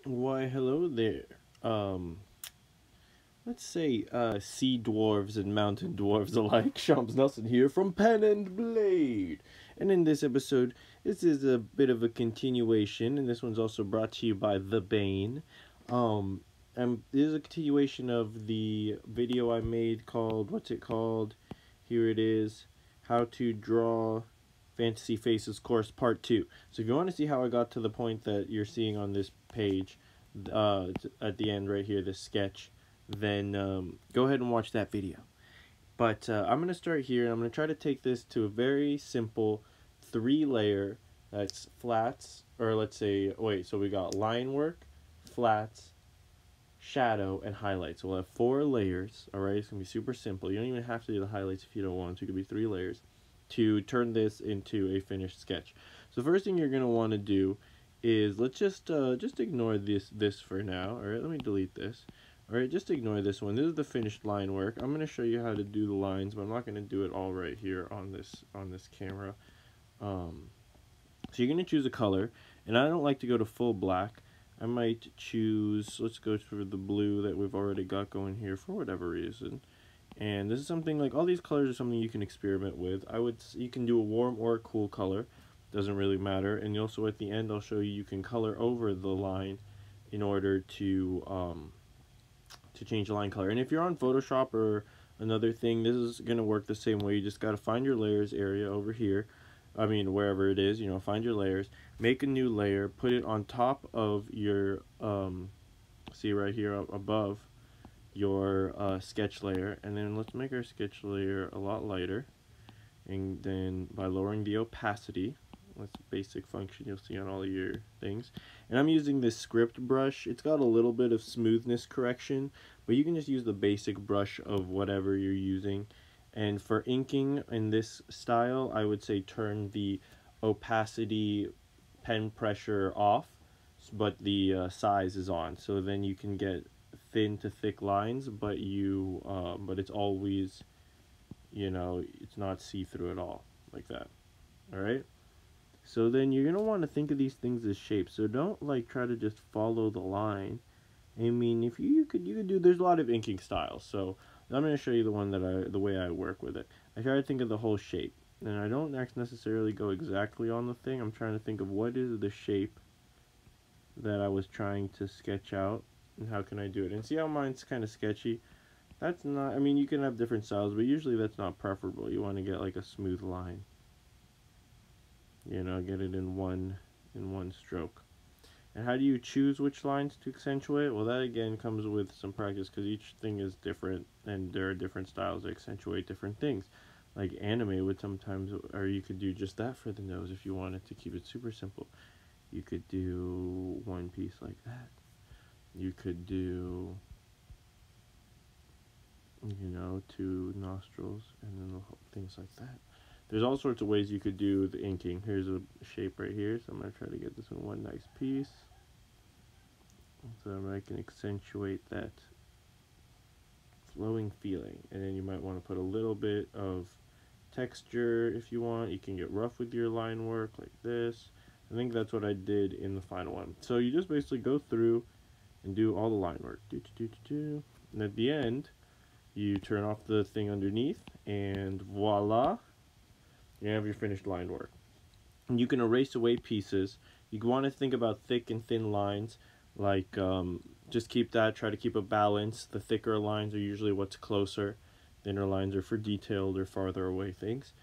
Why, hello there. Um, let's say, sea dwarves and mountain dwarves alike. Shams Nelson here from Pen and Blade. And in this episode, this is a bit of a continuation, and this one's also brought to you by the Bane. Um, and this is a continuation of the video I made called, what's it called? Here it is. How to Draw Fantasy Faces Course Part 2. So if you want to see how I got to the point that you're seeing on this page, at the end right here, this sketch, then go ahead and watch that video. But I'm going to start here, and I'm going to try to take this to a very simple 3-layer that's flats, or let's say, wait, so we got line work, flats, shadow, and highlights. So we'll have 4 layers, alright? It's going to be super simple. You don't even have to do the highlights if you don't want to. It could be 3 layers to turn this into a finished sketch. So the first thing you're going to want to do is, let's just ignore this for now. Alright, let me delete this. Alright, just ignore this one. This is the finished line work. I'm going to show you how to do the lines, but I'm not going to do it all right here on this camera. So you're going to choose a color, and I don't like to go to full black. I might choose, let's go for the blue that we've already got going here for whatever reason. And this is something like, all these colors are something you can experiment with. You can do a warm or a cool color, doesn't really matter. And also at the end I'll show you can color over the line in order to change the line color. And if you're on Photoshop or another thing, this is going to work the same way. You just got to find your layers area over here. I mean, wherever it is, find your layers, make a new layer, put it on top of your, see right here above your sketch layer, and then let's make our sketch layer a lot lighter, and then by lowering the opacity, that's a basic function you'll see on all of your things. And I'm using this script brush. It's got a little bit of smoothness correction, but you can just use the basic brush of whatever you're using. And for inking in this style, I would say turn the opacity pen pressure off, but the size is on, so then you can get thin to thick lines, but it's always, it's not see-through at all, like that. Alright, so then you're gonna want to think of these things as shapes, so don't like try to just follow the line. I mean, if you could do, there's a lot of inking styles, so I'm going to show you the way I work with it. I try to think of the whole shape, and I don't necessarily go exactly on the thing. I'm trying to think of what is the shape that I was trying to sketch out, and how can I do it. And see how mine's kind of sketchy? That's not, I mean, you can have different styles, but usually that's not preferable. You want to get like a smooth line. Get it in one stroke. And how do you choose which lines to accentuate? Well, that again comes with some practice, because each thing is different, and there are different styles that accentuate different things. Like anime would sometimes, or you could do just that for the nose if you wanted to keep it super simple. You could do one piece like that. You could do, 2 nostrils, and then things like that. There's all sorts of ways you could do the inking. Here's a shape right here, so I'm going to try to get this in one nice piece. So I can accentuate that flowing feeling. And then you might want to put a little bit of texture if you want. You can get rough with your line work like this. I think that's what I did in the final one. So you just basically go through and do all the line work. And at the end, you turn off the thing underneath, and voila, you have your finished line work. And you can erase away pieces. You want to think about thick and thin lines, like just try to keep a balance. The thicker lines are usually what's closer, thinner lines are for detailed or farther away things.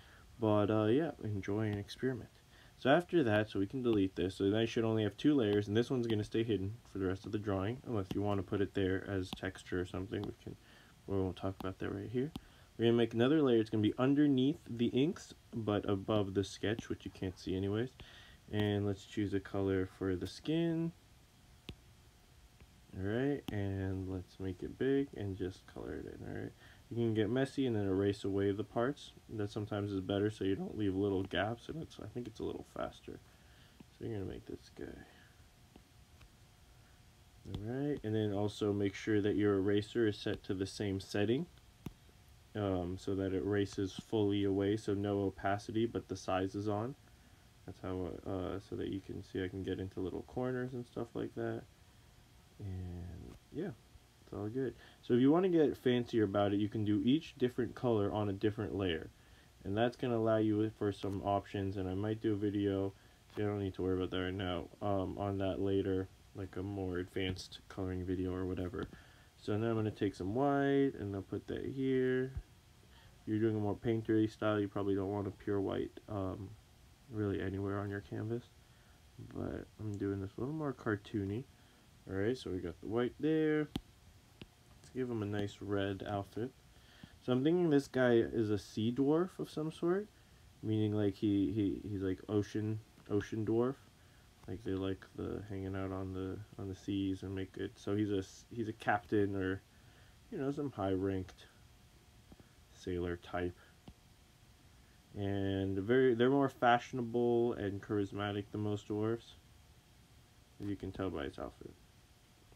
But yeah, enjoy and experiment. So after that, so we can delete this, so then I should only have 2 layers, and this one's going to stay hidden for the rest of the drawing, unless you want to put it there as texture or something. We won't talk about that right here. We're going to make another layer. It's going to be underneath the inks, but above the sketch, which you can't see anyways. And let's choose a color for the skin. Alright, and let's make it big and just color it in. Alright, you can get messy and then erase away the parts. That sometimes is better, so you don't leave little gaps, and I think it's a little faster. So you're going to make this guy. Alright, and then also make sure that your eraser is set to the same setting, so that it erases fully away, so no opacity, but the size is on. That's how, so that you can see I can get into little corners and stuff like that. And yeah, it's all good. So if you want to get fancier about it, you can do each different color on a different layer. And that's going to allow you for some options, and I might do a video, so you don't need to worry about that right now, on that later, like a more advanced coloring video or whatever. So now I'm going to take some white, and I'll put that here. If you're doing a more paintery style, you probably don't want a pure white really anywhere on your canvas. But I'm doing this a little more cartoony. Alright, so we got the white there. Let's give him a nice red outfit. So I'm thinking this guy is a sea dwarf of some sort, meaning like he's like ocean dwarf, like they like the hanging out on the seas and make it. So he's a captain, or you know, some high ranked sailor type. And they're more fashionable and charismatic than most dwarfs, as you can tell by his outfit.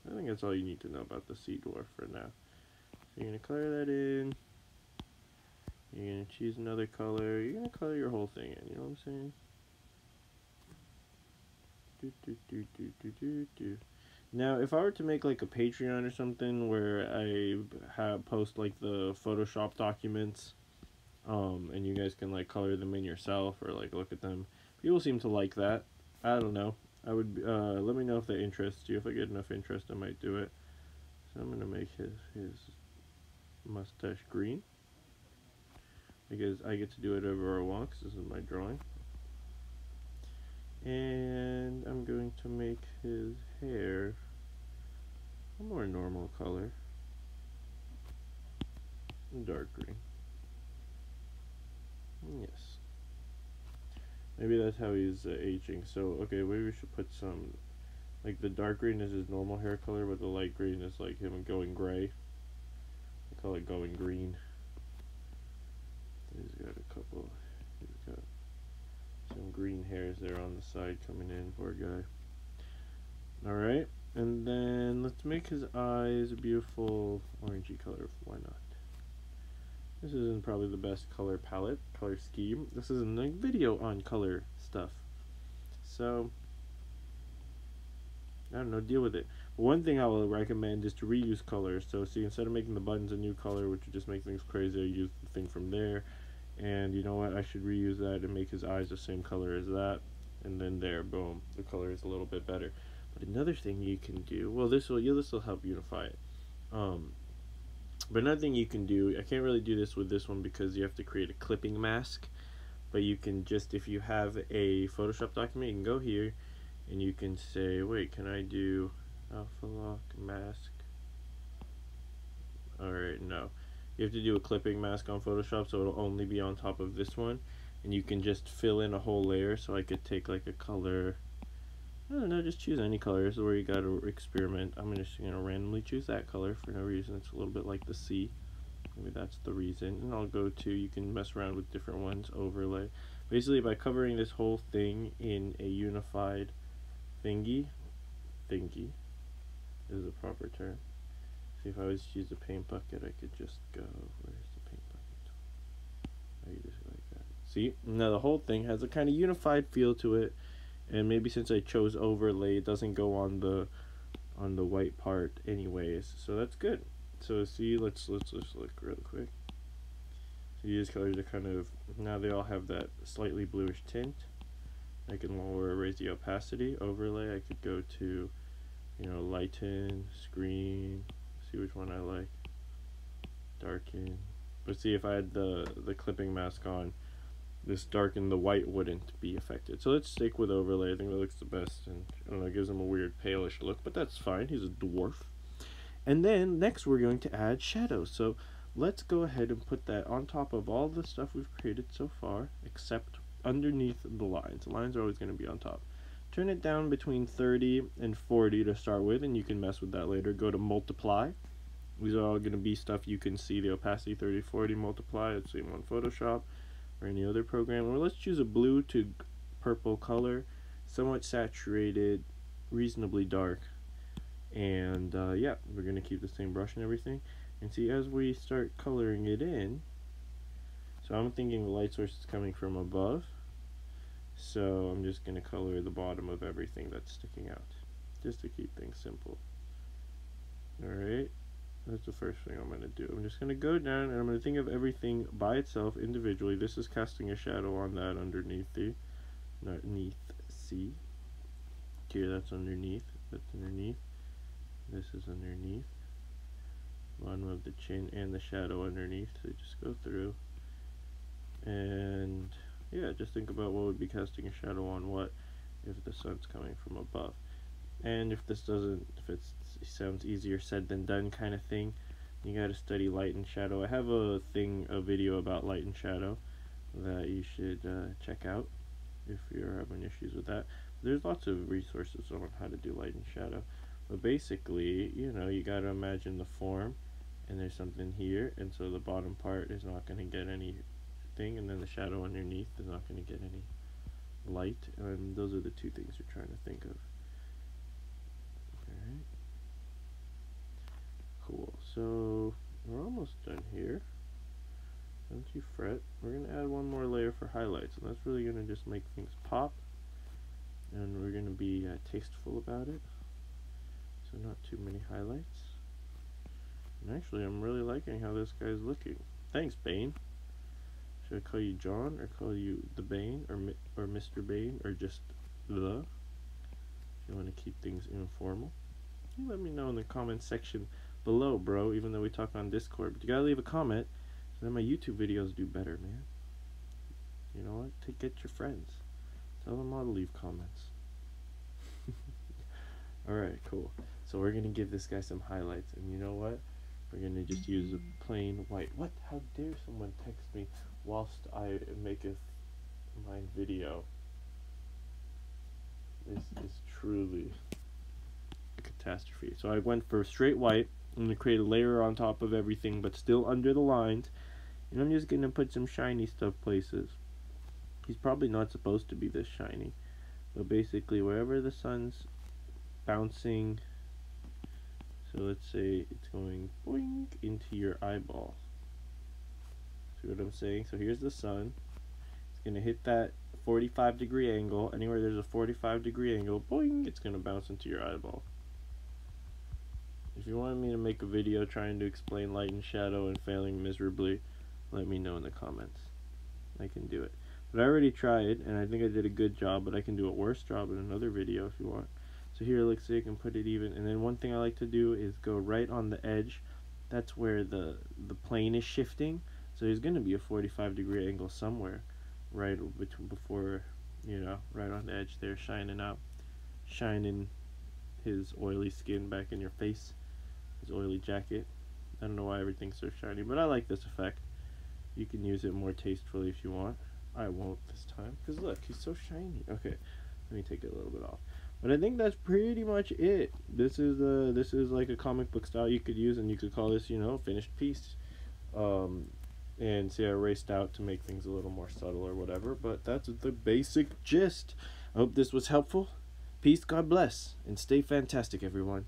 I think that's all you need to know about the sea dwarf for now. So you're gonna color that in. You're going to choose another color. You're going to color your whole thing in, you know what I'm saying? Now, if I were to make like a Patreon or something where I post like the Photoshop documents, and you guys can like color them in yourself or like look at them, people seem to like that. I don't know. I would, let me know if that interests you. If I get enough interest, I might do it. So I'm going to make his mustache green, because I get to do it whatever I want, because this is my drawing. And I'm going to make his hair a more normal color, dark green. Yes. Maybe that's how he's aging. So, okay, maybe we should put some, like the dark green is his normal hair color, but the light green is like him going gray. I call it going green. He's got some green hairs there on the side coming in, poor guy. Alright, and then let's make his eyes a beautiful orangey color, why not? This isn't probably the best color palette, color scheme. This isn't a video on color stuff. So, I don't know, deal with it. But one thing I will recommend is to reuse colors. So see, instead of making the buttons a new color, which would just make things crazy, I use the thing from there. And you know what, I should reuse that and make his eyes the same color as that. And then there, boom, the color is a little bit better. But another thing you can do, well, this will help unify it. But another thing you can do, I can't really do this with this one because you have to create a clipping mask. But you can just, if you have a Photoshop document, you can go here and you can say, wait, can I do alpha lock mask? Alright, no. You have to do a clipping mask on Photoshop, so it'll only be on top of this one. And you can just fill in a whole layer, so I could take like a color, I don't know, just choose any color. This is where you gotta experiment. I'm just gonna randomly choose that color for no reason. It's a little bit like the sea. Maybe that's the reason. And I'll go to, you can mess around with different ones, overlay. Basically, by covering this whole thing in a unified thingy is a proper term. See, if I was to use a paint bucket, I could just go, where's the paint bucket? I could just go like that. See, now the whole thing has a kind of unified feel to it, and maybe since I chose overlay, it doesn't go on the white part anyways, so that's good. So see, let's just look real quick. So these colors are kind of, now they all have that slightly bluish tint. I can lower or raise the opacity. Overlay, I could go to, you know, lighten, screen, see which one I like, darken. But see, if I had the clipping mask on, this darken, the white wouldn't be affected. So let's stick with overlay. I think that looks the best, and I don't know, it gives him a weird palish look, but that's fine. He's a dwarf. And then next we're going to add shadows. So let's go ahead and put that on top of all the stuff we've created so far, except underneath the lines. The lines are always going to be on top. Turn it down between 30 and 40 to start with, and you can mess with that later. Go to multiply. These are all going to be stuff you can see. The opacity 30, 40, multiply. Let's see them on Photoshop or any other program. Or let's choose a blue to purple color, somewhat saturated, reasonably dark. And yeah, we're going to keep the same brush and everything. And see, as we start coloring it in, so I'm thinking the light source is coming from above. So I'm just going to color the bottom of everything that's sticking out, just to keep things simple. Alright, that's the first thing I'm going to do. I'm just going to go down and I'm going to think of everything by itself individually. This is casting a shadow on that underneath the, underneath C. Here, that's underneath. That's underneath. This is underneath. Bottom of the chin and the shadow underneath. So just go through. And yeah, just think about what would be casting a shadow on what if the sun's coming from above. And if this doesn't, if it sounds easier said than done kind of thing, you got to study light and shadow. I have a video about light and shadow that you should check out if you're having issues with that. There's lots of resources on how to do light and shadow. But basically, you know, you got to imagine the form, and there's something here, and so the bottom part is not going to get anything, and then the shadow underneath is not going to get any light, and those are the two things you're trying to think of. Alright. Cool. So we're almost done here. Don't you fret. We're going to add one more layer for highlights, and that's really going to just make things pop, and we're going to be tasteful about it. So not too many highlights. And actually, I'm really liking how this guy's looking. Thanks, Bane. Should I call you John, or call you the Bane, or Mr. Bane, or just the? If you want to keep things informal, you let me know in the comment section below, bro. Even though we talk on Discord, but you gotta leave a comment so that my YouTube videos do better, man. You know what? Get your friends. Tell them all to leave comments. Alright, cool. So we're gonna give this guy some highlights, and you know what? We're gonna just use a plain white. What? How dare someone text me whilst I make a mine video? This is truly a catastrophe. So I went for straight white. I'm gonna create a layer on top of everything, but still under the lines. And I'm just gonna put some shiny stuff places. He's probably not supposed to be this shiny, but basically wherever the sun's bouncing, so let's say it's going boing into your eyeball. See what I'm saying? So here's the sun. It's gonna hit that 45-degree angle. Anywhere there's a 45-degree angle, boing, it's gonna bounce into your eyeball. If you want me to make a video trying to explain light and shadow and failing miserably, let me know in the comments. I can do it. But I already tried, and I think I did a good job, but I can do a worse job in another video if you want. So here, let's see, I can put it even. And then one thing I like to do is go right on the edge. That's where the plane is shifting. So there's going to be a 45-degree angle somewhere, right before, you know, right on the edge there, shining out, shining his oily skin back in your face, his oily jacket. I don't know why everything's so shiny, but I like this effect. You can use it more tastefully if you want. I won't this time, because look, he's so shiny. Okay, let me take it a little bit off. But I think that's pretty much it. This is like a comic book style you could use, and you could call this, you know, finished piece. And see, I erased out to make things a little more subtle or whatever, but that's the basic gist. I hope this was helpful. Peace, God bless, and stay fantastic, everyone.